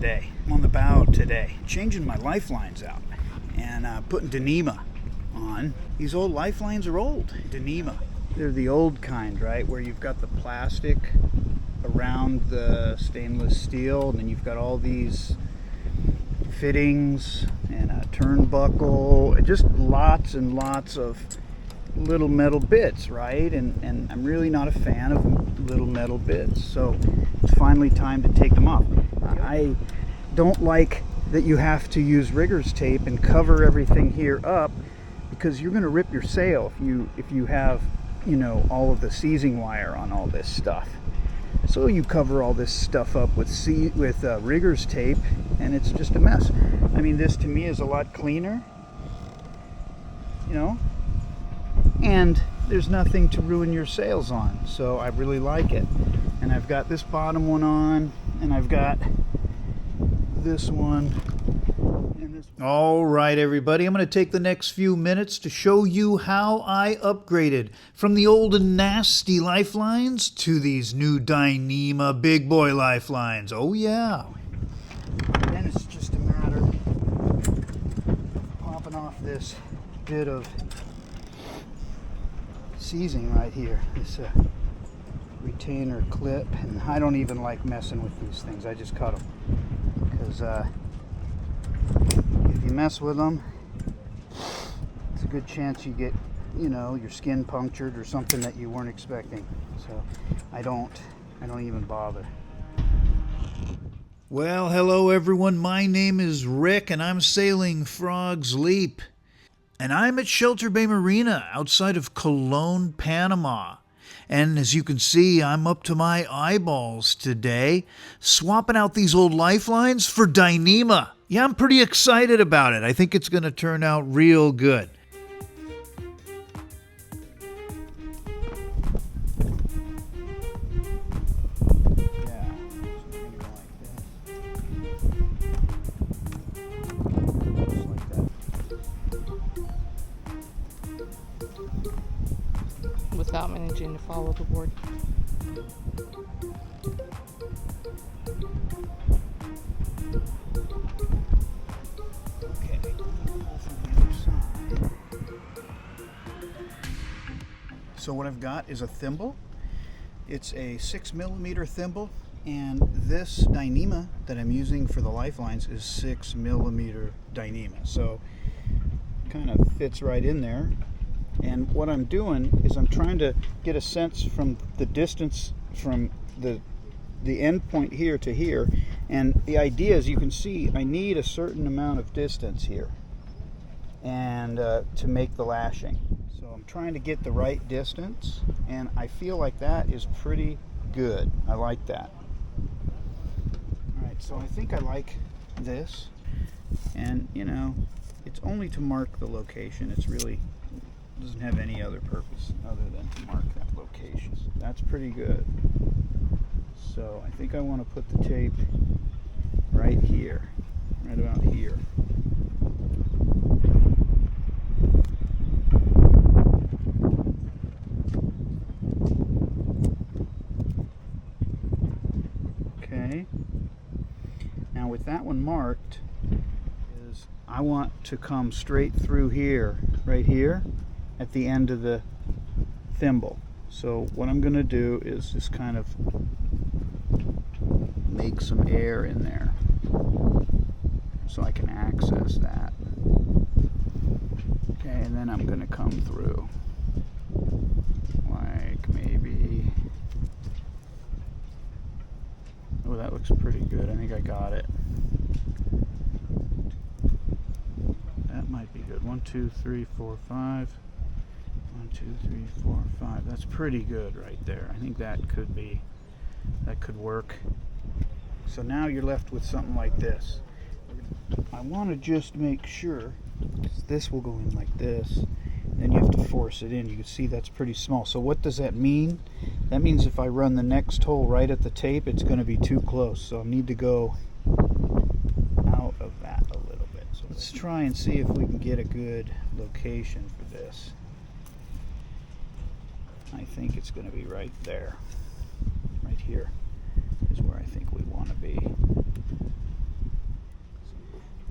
today. I'm on the bow today, changing my lifelines out and putting DYNEEMA on. These old lifelines are old. DYNEEMA. They're the old kind, right? Where you've got the plastic around the stainless steel, and then you've got all these fittings and a turnbuckle, just lots and lots of little metal bits, right? And I'm really not a fan of little metal bits, so it's finally time to take them off. I don't like that you have to use rigger's tape and cover everything here up, because you're going to rip your sail if you have, you know, all of the seizing wire on all this stuff. So you cover all this stuff up with rigger's tape, and it's just a mess. I mean, this to me is a lot cleaner, you know, and there's nothing to ruin your sails on, so I really like it. And I've got this bottom one on, and I've got this one and this one. All right, everybody, I'm going to take the next few minutes to show you how I upgraded from the old and nasty lifelines to these new DYNEEMA big boy lifelines. Oh yeah. Then it's just a matter of popping off this bit of seizing right here, this retainer clip, and I don't even like messing with these things. I just cut them because if you mess with them, it's a good chance you get, you know, your skin punctured or something that you weren't expecting. So I don't even bother. Well, hello everyone. My name is Rick, and I'm sailing Frog's Leap. And I'm at Shelter Bay Marina outside of Cologne, Panama. And as you can see, I'm up to my eyeballs today, swapping out these old lifelines for DYNEEMA. Yeah, I'm pretty excited about it. I think it's going to turn out real good. Without managing to follow the board. Okay, from the other side. So what I've got is a thimble. It's a 6mm thimble, and this DYNEEMA that I'm using for the lifelines is 6mm DYNEEMA. So it kind of fits right in there. And what I'm doing is I'm trying to get a sense from the distance from the end point here to here. And the idea is, you can see I need a certain amount of distance here and to make the lashing. So I'm trying to get the right distance, and I feel like that is pretty good. I like that. All right, so I think I like this. And, you know, it's only to mark the location. It's really doesn't have any other purpose other than to mark that location. That's pretty good. So I think I want to put the tape right here, right about here. Okay. Now with that one marked, is I want to come straight through here, right here, at the end of the thimble. So what I'm going to do is just kind of make some air in there so I can access that. Okay, and then I'm going to come through like maybe, oh, that looks pretty good. I think I got it. That might be good. 1, 2, 3, 4, 5. 1, 2, 3, 4, 5. That's pretty good right there. I think that could work. So now you're left with something like this. I want to just make sure this will go in like this. Then you have to force it in. You can see that's pretty small. So what does that mean? That means if I run the next hole right at the tape, it's going to be too close. So I need to go out of that a little bit. So let's try and see if we can get a good location for this. I think it's going to be right there. Right here is where I think we want to be.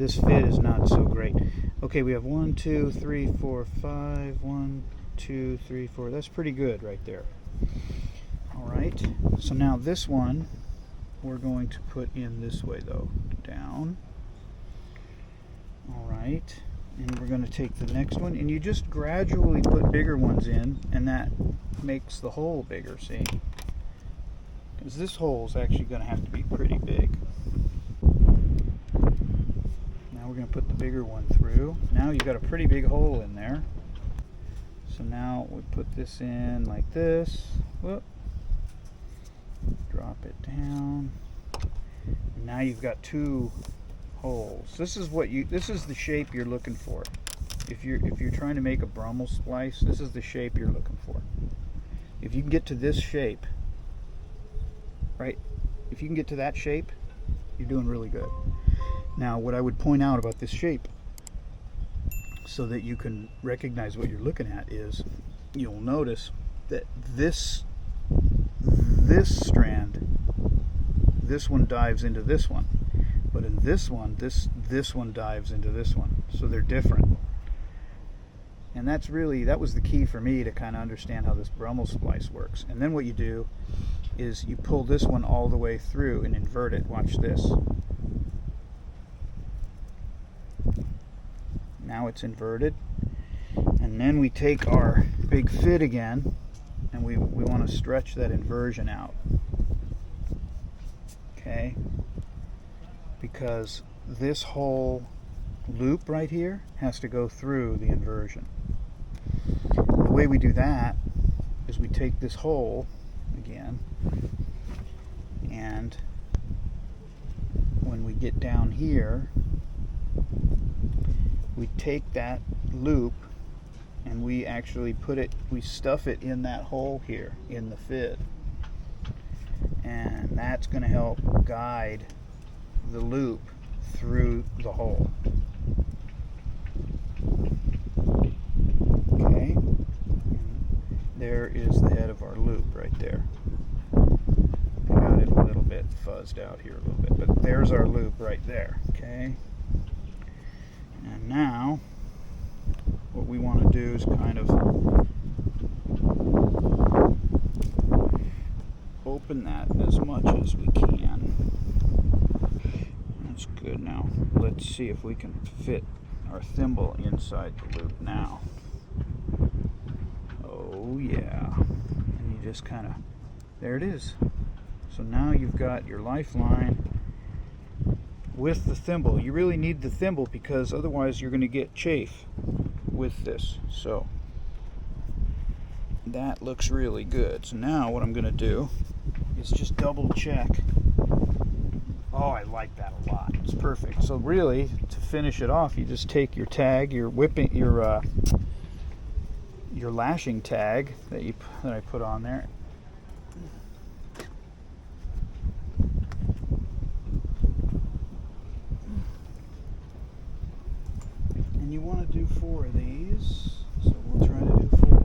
this fit is not so great. Okay, we have 1, 2, 3, 4, 5. 1, 2, 3, 4. That's pretty good right there. All right, so now this one we're going to put in this way though, down. All right, and we're going to take the next one, and you just gradually put bigger ones in, and that makes the hole bigger, see? Because this hole is actually going to have to be pretty big. Now we're going to put the bigger one through. Now you've got a pretty big hole in there. So now we put this in like this. Whoop. Drop it down. And now you've got 2 holes. This is the shape you're looking for. If you're trying to make a Brummel splice, this is the shape you're looking for. If you can get to this shape, right? If you can get to that shape, you're doing really good. Now, what I would point out about this shape, so that you can recognize what you're looking at, is you'll notice that this strand, this one dives into this one, but in this one, this one dives into this one, so they're different. And that was the key for me to kind of understand how this Brummel splice works. And then what you do is you pull this one all the way through and invert it. Watch this. Now it's inverted. And then we take our big fit again, and we want to stretch that inversion out. Okay? Because this whole loop right here has to go through the inversion. The way we do that is we take this hole again, and when we get down here, we take that loop and we actually we stuff it in that hole here in the fit, and that's going to help guide the loop through the hole. Okay, and there is the head of our loop right there. I got it a little bit fuzzed out here a little bit, but there's our loop right there. Okay, and now what we want to do is kind of open that as much as we can. That's good. Now let's see if we can fit our thimble inside the loop now. Oh yeah, and you just kind of, there it is. So now you've got your lifeline with the thimble. You really need the thimble because otherwise you're going to get chafe with this. So that looks really good. So now what I'm going to do is just double check. Oh, I like that a lot. It's perfect. So really, to finish it off, you just take your tag, your lashing tag that I put on there. And you want to do 4 of these, so we'll try to do 4.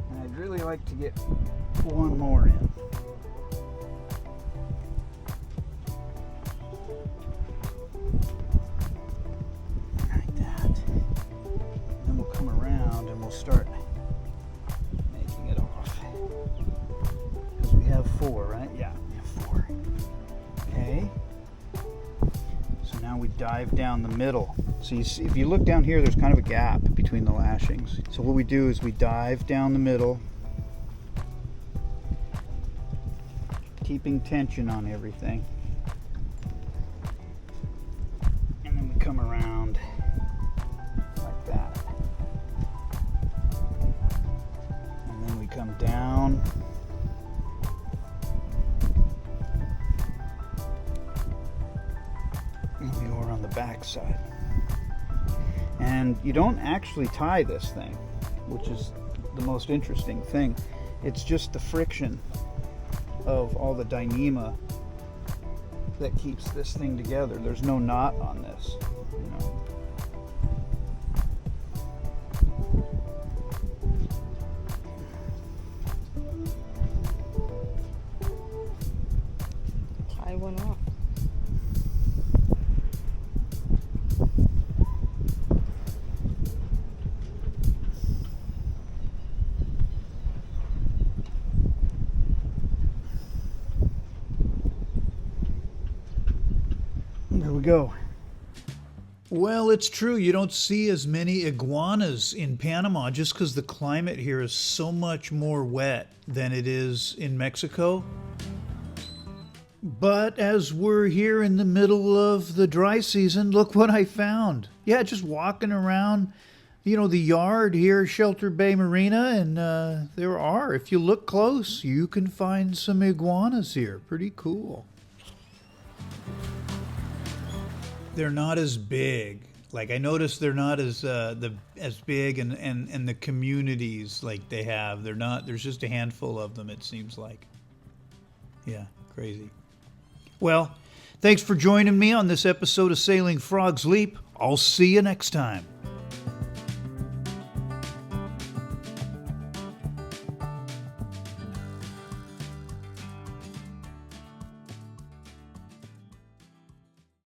And I'd really like to get 1 more in. Like that. And then we'll come around and we'll start making it off. Because we have 4, right? Yeah, we have 4. Okay. So now we dive down the middle. So you see, if you look down here, there's kind of a gap between the lashings. So what we do is we dive down the middle, keeping tension on everything. And then we come around like that. Let me go around the back side. And you don't actually tie this thing, which is the most interesting thing. It's just the friction of all the Dyneema that keeps this thing together. There's no knot on this, you know. Tie one off. There we go. Well, it's true. You don't see as many iguanas in Panama just because the climate here is so much more wet than it is in Mexico. But as we're here in the middle of the dry season, look what I found. Yeah, just walking around, you know, the yard here, Shelter Bay Marina, and there are, if you look close, you can find some iguanas here. Pretty cool. They're not as big. Like I noticed, they're not as as big, and the communities like they have. They're not. There's just a handful of them. It seems like. Yeah, crazy. Well, thanks for joining me on this episode of Sailing Frogs Leap. I'll see you next time.